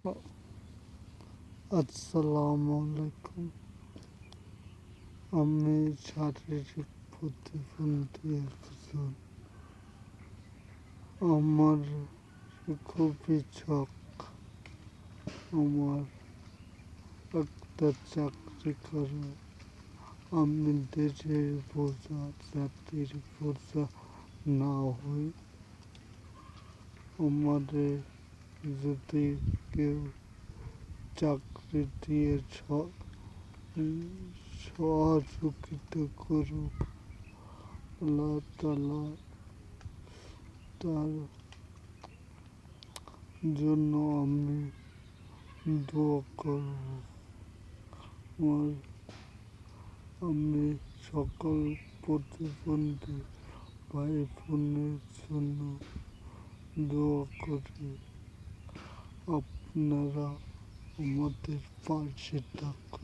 আসসালামু আলাইকুম। আমি শারীরিক প্রতিবন্ধী একজন। আমার খুবই শখ আমার একটা চাকরি করা। আমি দেশের বোঝা জাতির বোঝা না হই। আমাদের যদি কেউ চাকরি দিয়ে সহযোগিতা করুক, আল্লাহ তাআলা তার জন্য আমি দোয়া করব। আমি সকল প্রতিবন্ধী ভাই বোনের জন্য দোয়া করি। আপনারা আমাদের পাশে থাকুন।